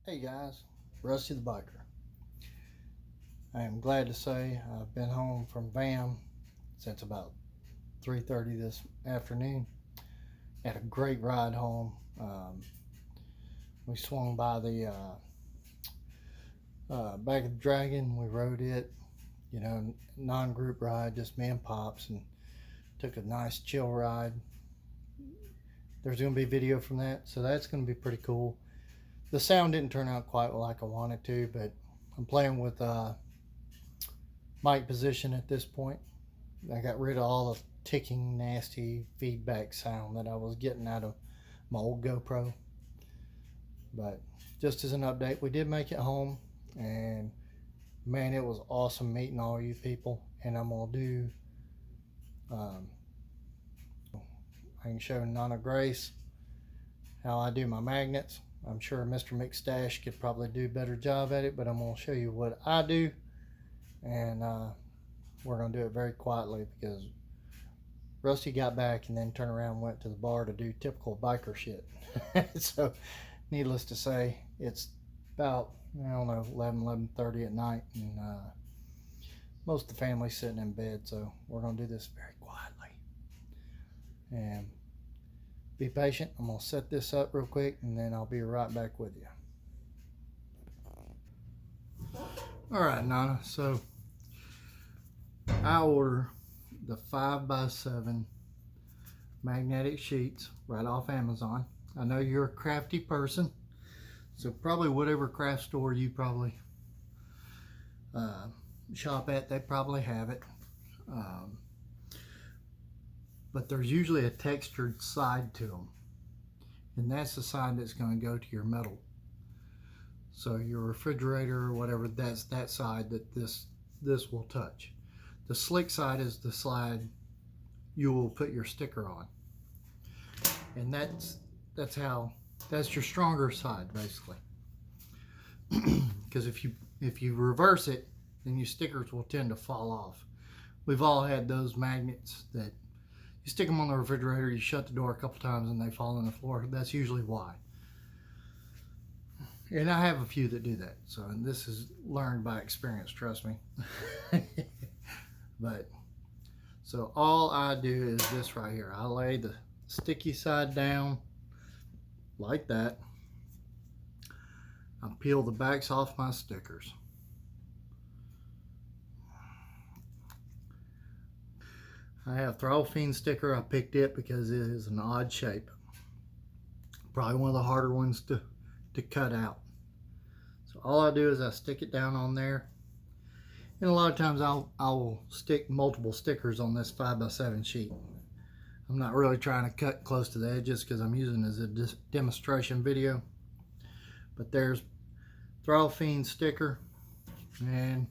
Hey guys, Rusty the Biker. I am glad to say I've been home from VAM since about 3:30 this afternoon. Had a great ride home. We swung by the back of the Dragon. We rode it, non-group ride, just me and Pops, and took a nice chill ride. There's going to be video from that, so that's going to be pretty cool. The sound didn't turn out quite like I wanted to, but I'm playing with mic position at this point. I got rid of all the ticking, nasty feedback sound that I was getting out of my old GoPro. But just as an update, we did make it home, and man, it was awesome meeting all you people. And I'm gonna do I can show Nonna Grace how I do my magnets. I'm sure Mr. McStash could probably do a better job at it, but I'm gonna show you what I do, and we're gonna do it very quietly because Rusty got back and then turned around and went to the bar to do typical biker shit. So needless to say, it's about, I don't know, 11:30 at night, and most of the family's sitting in bed, so we're gonna do this very quietly. And be patient. I'm gonna set this up real quick, and then I'll be right back with you. All right, Nonna. So I order the 5x7 magnetic sheets right off Amazon. I know you're a crafty person, so probably whatever craft store you probably shop at, they probably have it. But there's usually a textured side to them, and that's the side that's going to go to your metal. So your refrigerator or whatever, that's that side that this will touch. The slick side is the side you will put your sticker on, and that's your stronger side basically. Because if you reverse it, then your stickers will tend to fall off. We've all had those magnets that you stick them on the refrigerator, you shut the door a couple times, and they fall on the floor. That's usually why. And I have a few that do that. So, and this is learned by experience, trust me. But, so all I do is this right here. I lay the sticky side down like that. I peel the backs off my stickers. I have Throttle Fiend sticker. I picked it because it is an odd shape. Probably one of the harder ones to cut out. So all I do is I stick it down on there. And a lot of times I will stick multiple stickers on this 5x7 sheet. I'm not really trying to cut close to the edges because I'm using it as a demonstration video. But there's Throttle Fiend sticker, and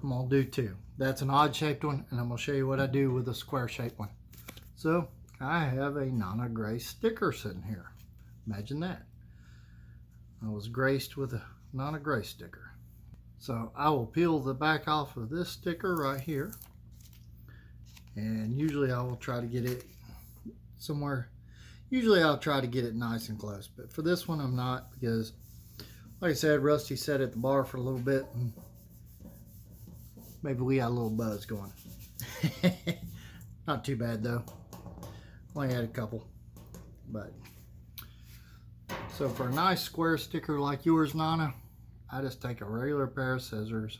I'm going to do two. That's an odd shaped one, and I'm going to show you what I do with a square shaped one. So I have a Nonna Grace sticker sitting here. Imagine that. I was graced with a Nonna Grace sticker. So I will peel the back off of this sticker right here, and usually I will try to get it somewhere. Usually I'll try to get it nice and close, but for this one I'm not, because like I said, Rusty sat at the bar for a little bit, and maybe we got a little buzz going. Not too bad though. Only had a couple. But so for a nice square sticker like yours, Nonna, I just take a regular pair of scissors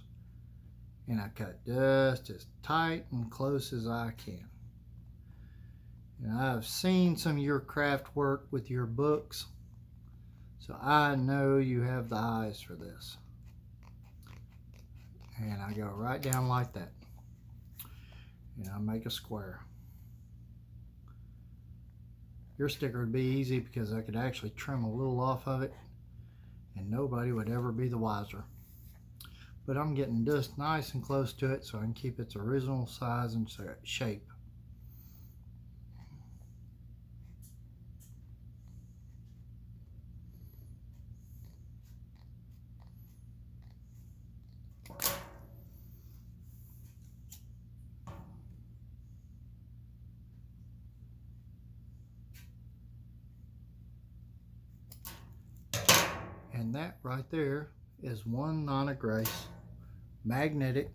and I cut just as tight and close as I can. And I've seen some of your craft work with your books, so I know you have the eyes for this. And I go right down like that, and I make a square. Your sticker would be easy because I could actually trim a little off of it and nobody would ever be the wiser. But I'm getting just nice and close to it so I can keep its original size and shape. And that right there is one Nonna Grace magnetic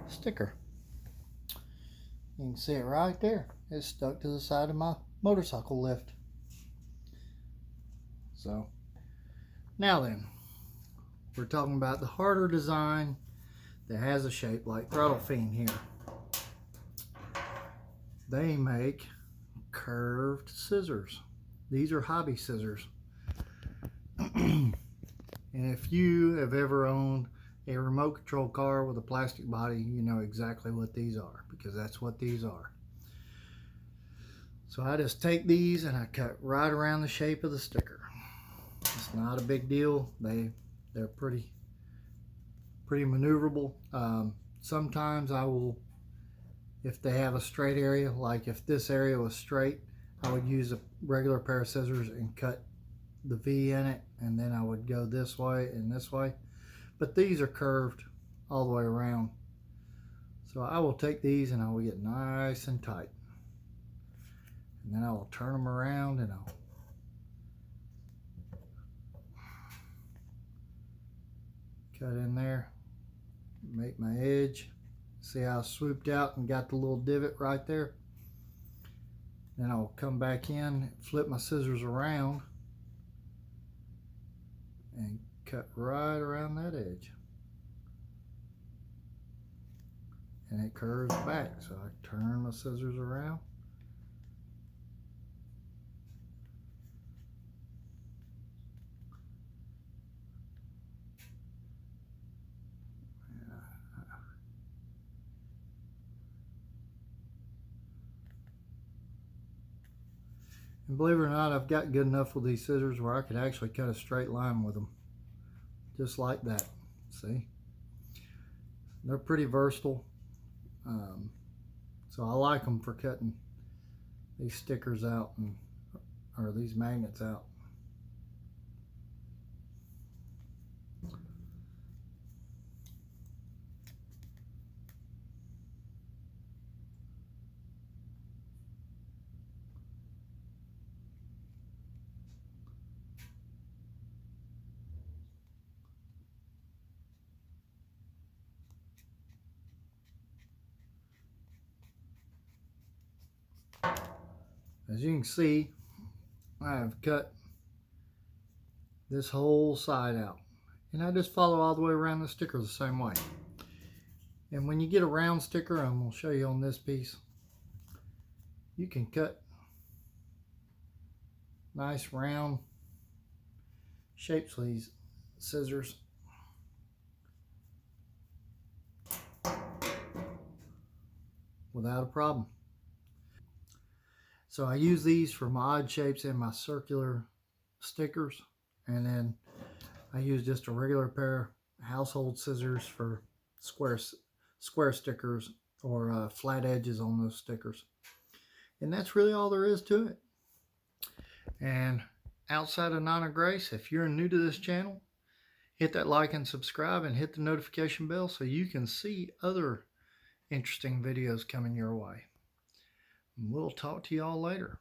sticker. You can see it right there. It's stuck to the side of my motorcycle lift. So now then, we're talking about the harder design that has a shape like Throttle Fiend here. They make curved scissors. These are hobby scissors. And if you have ever owned a remote control car with a plastic body, you know exactly what these are, because that's what these are. So I just take these and I cut right around the shape of the sticker. It's not a big deal. They're pretty maneuverable. Sometimes I will, if they have a straight area, like if this area was straight, I would use a regular pair of scissors and cut the V in it, and then I would go this way and this way. But these are curved all the way around. So I will take these and I will get nice and tight. And then I will turn them around and I'll cut in there, make my edge. See how I swooped out and got the little divot right there? Then I'll come back in, flip my scissors around, and cut right around that edge. And it curves back, so I turn my scissors around. And believe it or not, I've got good enough with these scissors where I could actually cut a straight line with them. Just like that. See? They're pretty versatile. So I like them for cutting these stickers out, or these magnets out. As you can see, I have cut this whole side out, and I just follow all the way around the sticker the same way. And when you get a round sticker, I'm going to show you on this piece, you can cut nice round shapes with these scissors. Without a problem. So I use these for my odd shapes and my circular stickers, and then I use just a regular pair of household scissors for square stickers or flat edges on those stickers. And that's really all there is to it. And outside of Nonna Grace, if you're new to this channel, hit that like and subscribe and hit the notification bell so you can see other interesting videos coming your way. We'll talk to y'all later.